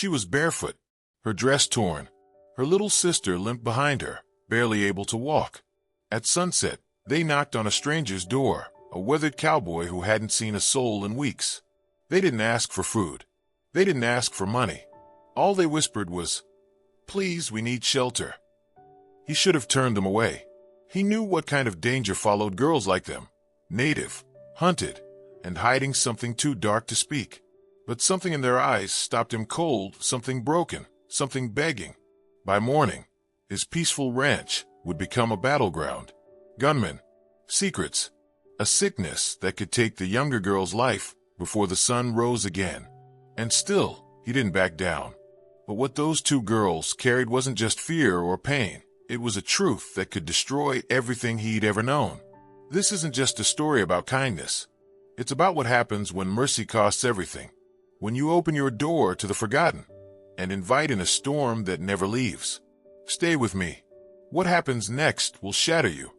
She was barefoot, her dress torn. Her little sister limped behind her, barely able to walk. At sunset, they knocked on a stranger's door, a weathered cowboy who hadn't seen a soul in weeks. They didn't ask for food. They didn't ask for money. All they whispered was, "Please, we need shelter." He should have turned them away. He knew what kind of danger followed girls like them, native, hunted, and hiding something too dark to speak. But something in their eyes stopped him cold, something broken, something begging. By morning, his peaceful ranch would become a battleground. Gunmen, secrets, a sickness that could take the younger girl's life before the sun rose again. And still, he didn't back down. But what those two girls carried wasn't just fear or pain. It was a truth that could destroy everything he'd ever known. This isn't just a story about kindness. It's about what happens when mercy costs everything. When you open your door to the forgotten and invite in a storm that never leaves. Stay with me. What happens next will shatter you.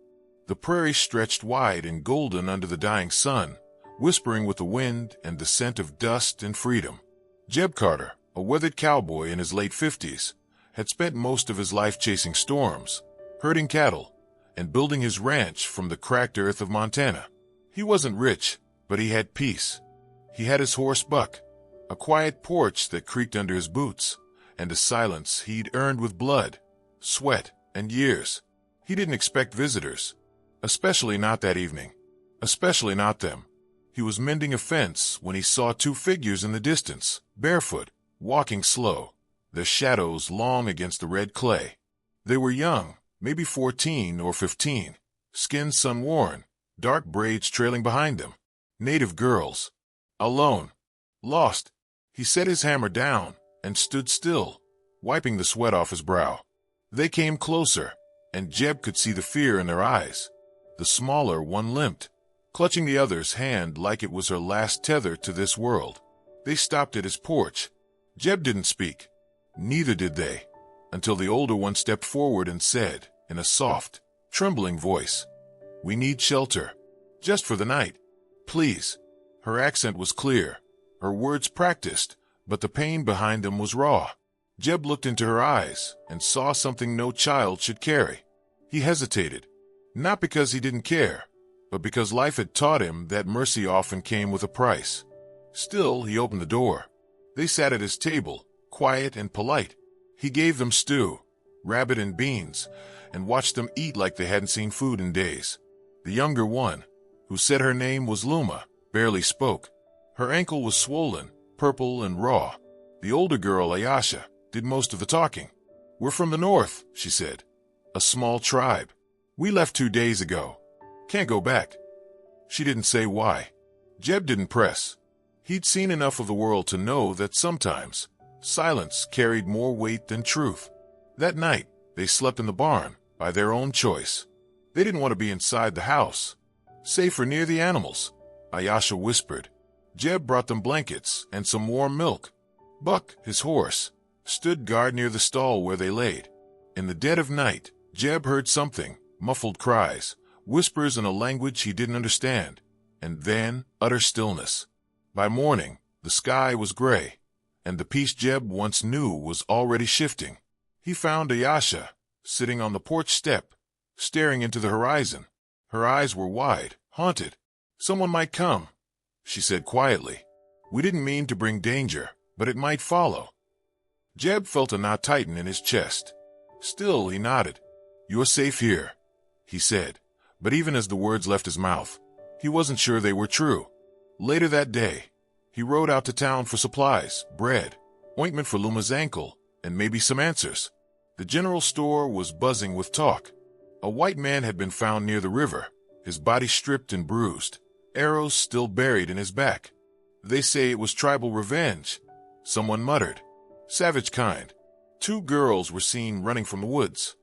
The prairie stretched wide and golden under the dying sun, whispering with the wind and the scent of dust and freedom. Jeb Carter, a weathered cowboy in his late 50s, had spent most of his life chasing storms, herding cattle, and building his ranch from the cracked earth of Montana. He wasn't rich, but he had peace. He had his horse Buck, a quiet porch that creaked under his boots, and a silence he'd earned with blood, sweat, and years. He didn't expect visitors, especially not that evening, especially not them. He was mending a fence when he saw two figures in the distance, barefoot, walking slow, their shadows long against the red clay. They were young, maybe 14 or 15, skin sun-worn, dark braids trailing behind them. Native girls. Alone. Lost. He set his hammer down and stood still, wiping the sweat off his brow. They came closer, and Jeb could see the fear in their eyes. The smaller one limped, clutching the other's hand like it was her last tether to this world. They stopped at his porch. Jeb didn't speak. Neither did they, until the older one stepped forward and said, in a soft, trembling voice, "We need shelter. Just for the night. Please." Her accent was clear, her words practiced, but the pain behind them was raw. Jeb looked into her eyes and saw something no child should carry. He hesitated, not because he didn't care, but because life had taught him that mercy often came with a price. Still, he opened the door. They sat at his table, quiet and polite. He gave them stew, rabbit and beans, and watched them eat like they hadn't seen food in days. The younger one, who said her name was Luma, barely spoke. Her ankle was swollen, purple and raw. The older girl, Ayasha, did most of the talking. "We're from the north," she said. "A small tribe. We left 2 days ago. Can't go back." She didn't say why. Jeb didn't press. He'd seen enough of the world to know that sometimes silence carried more weight than truth. That night, they slept in the barn, by their own choice. They didn't want to be inside the house. "Safer near the animals," Ayasha whispered. Jeb brought them blankets and some warm milk. Buck, his horse, stood guard near the stall where they laid. In the dead of night, Jeb heard something, muffled cries, whispers in a language he didn't understand, and then utter stillness. By morning, the sky was gray, and the peace Jeb once knew was already shifting. He found Ayasha, sitting on the porch step, staring into the horizon. Her eyes were wide, haunted. "Someone might come," she said quietly. "We didn't mean to bring danger, but it might follow." Jeb felt a knot tighten in his chest. Still, he nodded. "You're safe here," he said, but even as the words left his mouth, he wasn't sure they were true. Later that day, he rode out to town for supplies, bread, ointment for Luma's ankle, and maybe some answers. The general store was buzzing with talk. A white man had been found near the river, his body stripped and bruised, arrows still buried in his back. "They say it was tribal revenge," someone muttered. "Savage kind." 2 girls were seen running from the woods.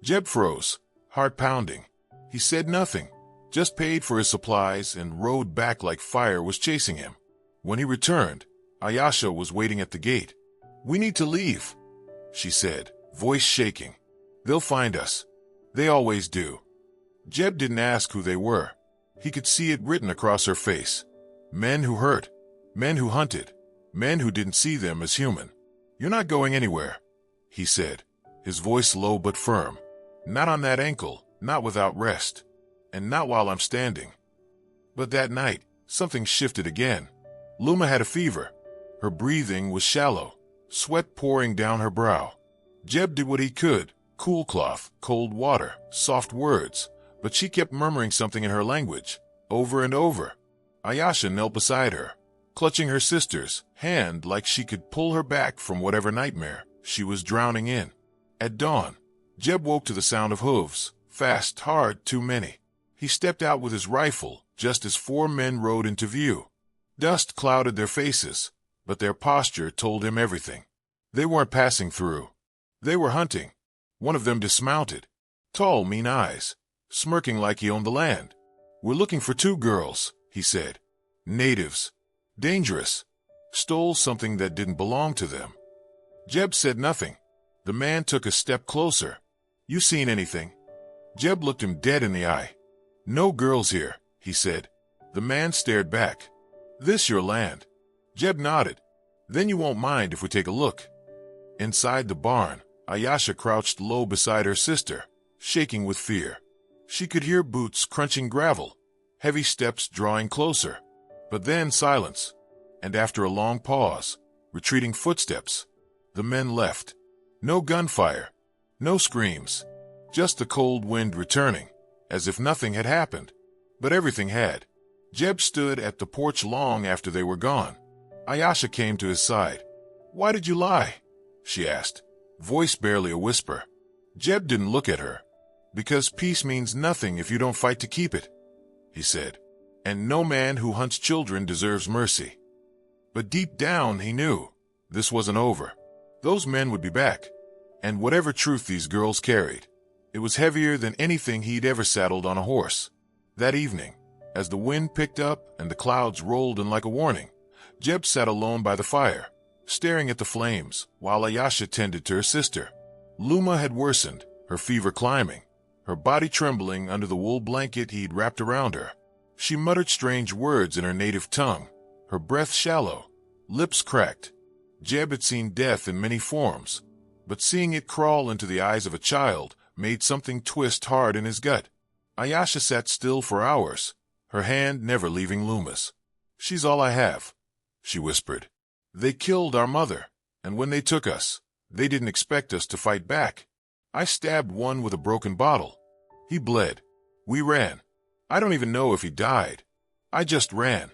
Jeb froze, heart pounding. He said nothing, just paid for his supplies and rode back like fire was chasing him. When he returned, Ayasha was waiting at the gate. "We need to leave," she said, voice shaking. "They'll find us. They always do." Jeb didn't ask who they were. He could see it written across her face. Men who hurt, men who hunted, men who didn't see them as human. "You're not going anywhere," he said, his voice low but firm. "Not on that ankle, not without rest, and not while I'm standing." But that night, something shifted again. Luma had a fever. Her breathing was shallow, sweat pouring down her brow. Jeb did what he could, cool cloth, cold water, soft words, but she kept murmuring something in her language, over and over. Ayesha knelt beside her, clutching her sister's hand like she could pull her back from whatever nightmare she was drowning in. At dawn, Jeb woke to the sound of hooves, fast, hard, too many. He stepped out with his rifle just as 4 men rode into view. Dust clouded their faces, but their posture told him everything. They weren't passing through. They were hunting. One of them dismounted, tall, mean eyes, smirking like he owned the land. "We're looking for 2 girls," he said. "Natives. Dangerous. Stole something that didn't belong to them." Jeb said nothing. The man took a step closer. "You seen anything?" Jeb looked him dead in the eye. "No girls here," he said. The man stared back. "This your land?" Jeb nodded. "Then you won't mind if we take a look." Inside the barn, Ayesha crouched low beside her sister, shaking with fear. She could hear boots crunching gravel, heavy steps drawing closer. But then silence, and after a long pause, retreating footsteps. The men left. No gunfire, no screams, just the cold wind returning, as if nothing had happened. But everything had. Jeb stood at the porch long after they were gone. Ayesha came to his side. "Why did you lie?" she asked, voice barely a whisper. Jeb didn't look at her. "Because peace means nothing if you don't fight to keep it," he said. "And no man who hunts children deserves mercy." But deep down he knew this wasn't over. Those men would be back. And whatever truth these girls carried, it was heavier than anything he'd ever saddled on a horse. That evening, as the wind picked up and the clouds rolled in like a warning, Jeb sat alone by the fire, staring at the flames, while Ayesha tended to her sister. Luma had worsened, her fever climbing, her body trembling under the wool blanket he'd wrapped around her. She muttered strange words in her native tongue, her breath shallow, lips cracked. Jeb had seen death in many forms, but seeing it crawl into the eyes of a child made something twist hard in his gut. Ayesha sat still for hours, her hand never leaving Luma's. "She's all I have," she whispered. "They killed our mother, and when they took us, they didn't expect us to fight back. I stabbed one with a broken bottle. He bled. We ran. I don't even know if he died. I just ran."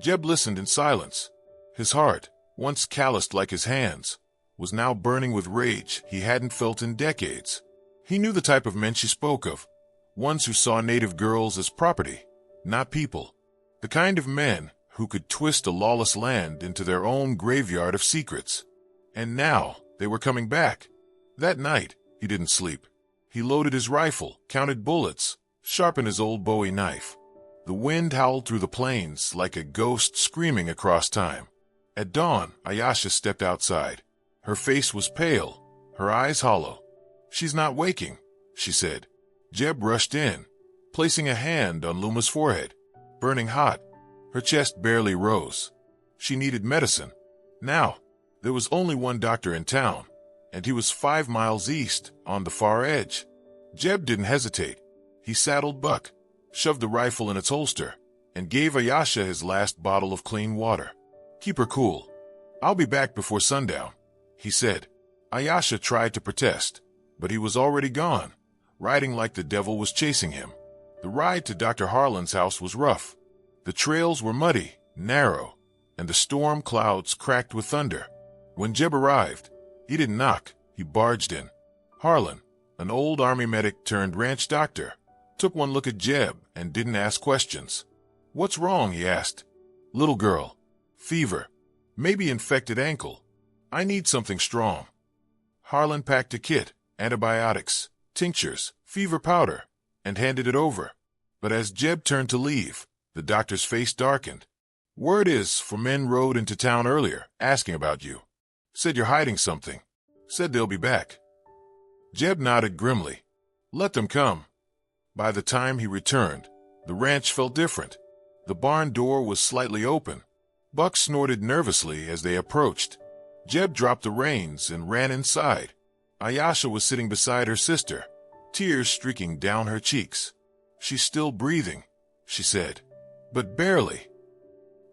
Jeb listened in silence. His heart, once calloused like his hands, was now burning with rage he hadn't felt in decades. He knew the type of men she spoke of, ones who saw native girls as property, not people. The kind of men who could twist a lawless land into their own graveyard of secrets. And now they were coming back. That night, he didn't sleep. He loaded his rifle, counted bullets, sharpened his old Bowie knife. The wind howled through the plains like a ghost screaming across time. At dawn, Ayesha stepped outside. Her face was pale, her eyes hollow. "She's not waking," she said. Jeb rushed in, placing a hand on Luma's forehead, burning hot. Her chest barely rose. She needed medicine. Now, there was only one doctor in town, and he was 5 miles east, on the far edge. Jeb didn't hesitate. He saddled Buck, shoved the rifle in its holster, and gave Ayesha his last bottle of clean water. "Keep her cool. I'll be back before sundown," he said. Ayesha tried to protest, but he was already gone, riding like the devil was chasing him. The ride to Dr. Harlan's house was rough. The trails were muddy, narrow, and the storm clouds cracked with thunder. When Jeb arrived, he didn't knock, he barged in. Harlan, an old army medic turned ranch doctor, took one look at Jeb and didn't ask questions. "What's wrong?" he asked. "Little girl. Fever. Maybe infected ankle. I need something strong." Harlan packed a kit, antibiotics, tinctures, fever powder, and handed it over. But as Jeb turned to leave, the doctor's face darkened. "Word is, 4 men rode into town earlier, asking about you. Said you're hiding something. Said they'll be back." Jeb nodded grimly. "Let them come." By the time he returned, the ranch felt different. The barn door was slightly open. Buck snorted nervously as they approached. Jeb dropped the reins and ran inside. Ayesha was sitting beside her sister, tears streaking down her cheeks. "She's still breathing," she said, "but barely."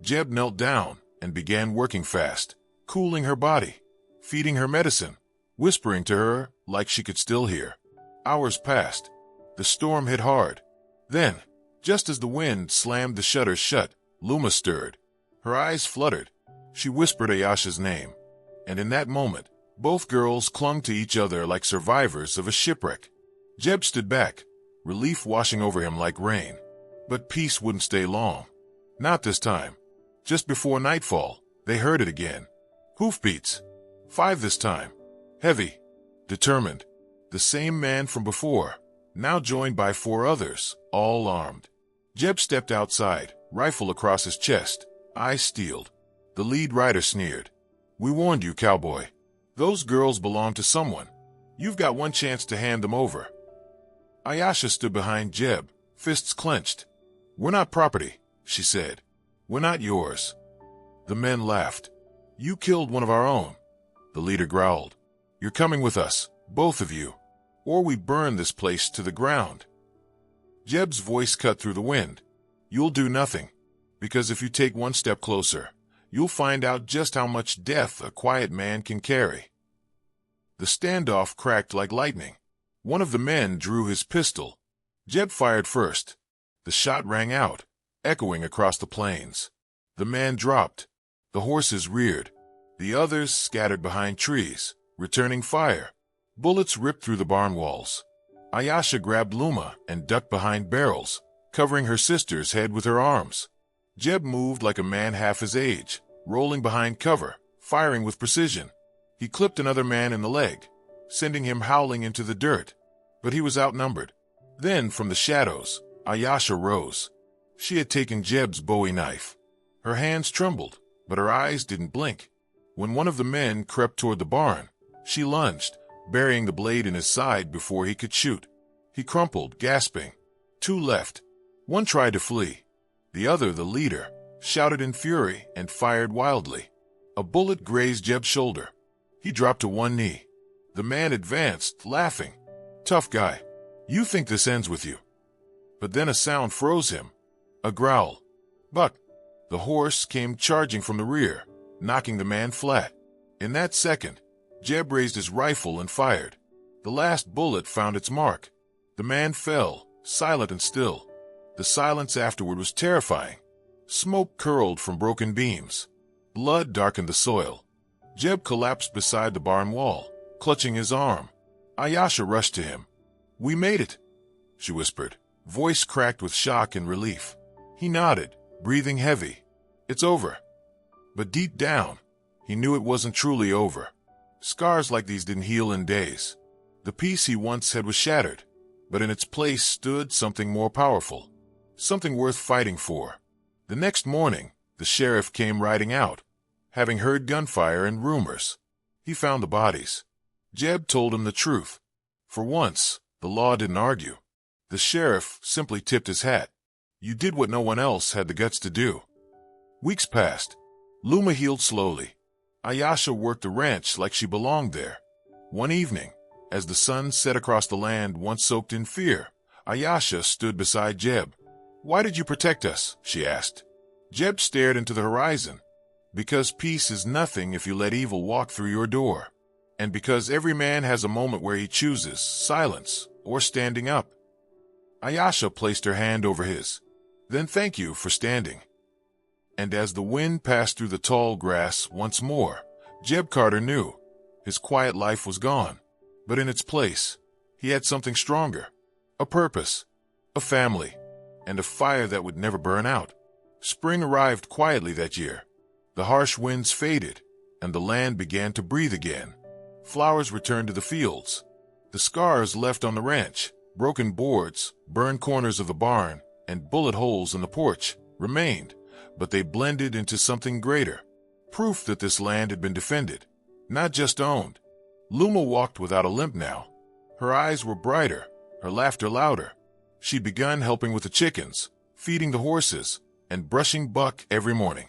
Jeb knelt down and began working fast, cooling her body, feeding her medicine, whispering to her like she could still hear. Hours passed. The storm hit hard. Then, just as the wind slammed the shutters shut, Luma stirred. Her eyes fluttered. She whispered Ayesha's name, and in that moment, both girls clung to each other like survivors of a shipwreck. Jeb stood back, relief washing over him like rain. But peace wouldn't stay long. Not this time. Just before nightfall, they heard it again. Hoofbeats. 5 this time. Heavy. Determined. The same man from before, now joined by 4 others, all armed. Jeb stepped outside, rifle across his chest, eyes steeled. The lead rider sneered. "We warned you, Cowboy. Those girls belong to someone. You've got one chance to hand them over." Ayesha stood behind Jeb, fists clenched. "We're not property," she said. "We're not yours." The men laughed. "You killed one of our own," the leader growled. "You're coming with us, both of you, or we burn this place to the ground." Jeb's voice cut through the wind. "You'll do nothing, because if you take one step closer, you'll find out just how much death a quiet man can carry." The standoff cracked like lightning. One of the men drew his pistol. Jeb fired first. The shot rang out, echoing across the plains. The man dropped. The horses reared. The others scattered behind trees, returning fire. Bullets ripped through the barn walls. Ayesha grabbed Luma and ducked behind barrels, covering her sister's head with her arms. Jeb moved like a man half his age, rolling behind cover, firing with precision. He clipped another man in the leg, sending him howling into the dirt. But he was outnumbered. Then, from the shadows, Ayesha rose. She had taken Jeb's Bowie knife. Her hands trembled, but her eyes didn't blink. When one of the men crept toward the barn, she lunged, burying the blade in his side before he could shoot. He crumpled, gasping. 2 left. One tried to flee. The other, the leader, shouted in fury and fired wildly. A bullet grazed Jeb's shoulder. He dropped to one knee. The man advanced, laughing. "Tough guy. You think this ends with you." But then a sound froze him. A growl. "Buck." The horse came charging from the rear, knocking the man flat. In that second, Jeb raised his rifle and fired. The last bullet found its mark. The man fell, silent and still. The silence afterward was terrifying. Smoke curled from broken beams. Blood darkened the soil. Jeb collapsed beside the barn wall, clutching his arm. Ayesha rushed to him. "We made it," she whispered, voice cracked with shock and relief. He nodded, breathing heavy. "It's over." But deep down, he knew it wasn't truly over. Scars like these didn't heal in days. The peace he once had was shattered, but in its place stood something more powerful, something worth fighting for. The next morning, the sheriff came riding out, having heard gunfire and rumors. He found the bodies. Jeb told him the truth. For once, the law didn't argue. The sheriff simply tipped his hat. You did what no one else had the guts to do. Weeks passed. Luma healed slowly. Ayesha worked the ranch like she belonged there. One evening, as the sun set across the land once soaked in fear, Ayesha stood beside Jeb. "Why did you protect us?" she asked. Jeb stared into the horizon. "Because peace is nothing if you let evil walk through your door. And because every man has a moment where he chooses silence or standing up." Ayesha placed her hand over his. "Then thank you for standing." And as the wind passed through the tall grass once more, Jeb Carter knew his quiet life was gone. But in its place, he had something stronger. A purpose, a family, and a fire that would never burn out. Spring arrived quietly that year. The harsh winds faded, and the land began to breathe again. Flowers returned to the fields. The scars left on the ranch, broken boards, burned corners of the barn, and bullet holes in the porch remained, but they blended into something greater. Proof that this land had been defended, not just owned. Luma walked without a limp now. Her eyes were brighter, her laughter louder. She'd begun helping with the chickens, feeding the horses, and brushing Buck every morning.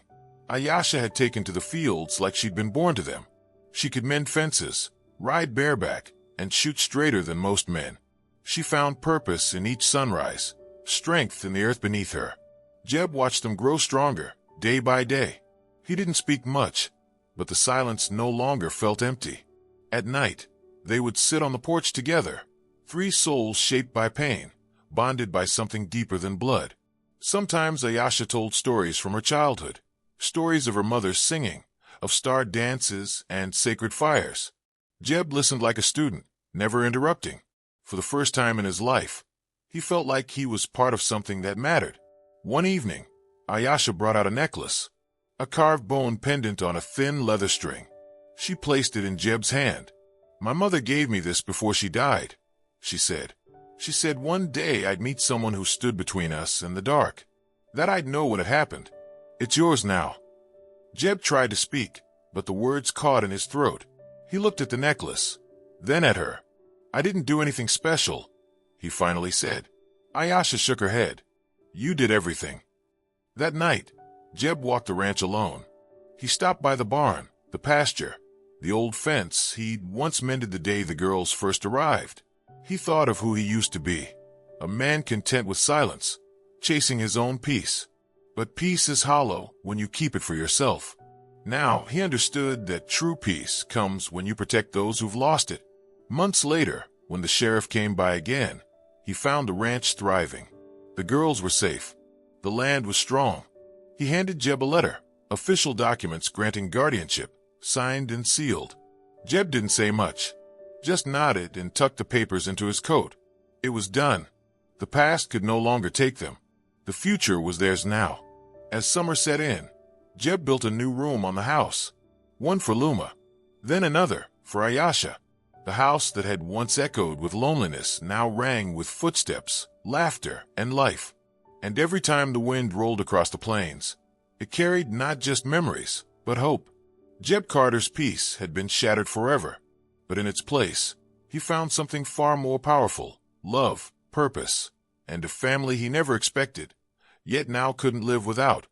Ayesha had taken to the fields like she'd been born to them. She could mend fences, ride bareback, and shoot straighter than most men. She found purpose in each sunrise, strength in the earth beneath her. Jeb watched them grow stronger, day by day. He didn't speak much, but the silence no longer felt empty. At night, they would sit on the porch together, three souls shaped by pain, bonded by something deeper than blood. Sometimes Ayesha told stories from her childhood, stories of her mother's singing, of star dances and sacred fires. Jeb listened like a student, never interrupting. For the first time in his life, he felt like he was part of something that mattered. One evening, Ayesha brought out a necklace, a carved bone pendant on a thin leather string. She placed it in Jeb's hand. "My mother gave me this before she died," she said. "She said one day I'd meet someone who stood between us and the dark, that I'd know what had happened. It's yours now." Jeb tried to speak, but the words caught in his throat. He looked at the necklace, then at her. "I didn't do anything special," he finally said. Ayesha shook her head. "You did everything." That night, Jeb walked the ranch alone. He stopped by the barn, the pasture, the old fence he'd once mended the day the girls first arrived. He thought of who he used to be, a man content with silence, chasing his own peace. But peace is hollow when you keep it for yourself. Now he understood that true peace comes when you protect those who've lost it. Months later, when the sheriff came by again, he found the ranch thriving. The girls were safe. The land was strong. He handed Jeb a letter, official documents granting guardianship, signed and sealed. Jeb didn't say much, just nodded and tucked the papers into his coat. It was done. The past could no longer take them. The future was theirs now. As summer set in, Jeb built a new room on the house, one for Luma, then another for Ayesha. The house that had once echoed with loneliness now rang with footsteps, laughter, and life. And every time the wind rolled across the plains, it carried not just memories, but hope. Jeb Carter's peace had been shattered forever, but in its place, he found something far more powerful: love, purpose, and a family he never expected, yet now couldn't live without.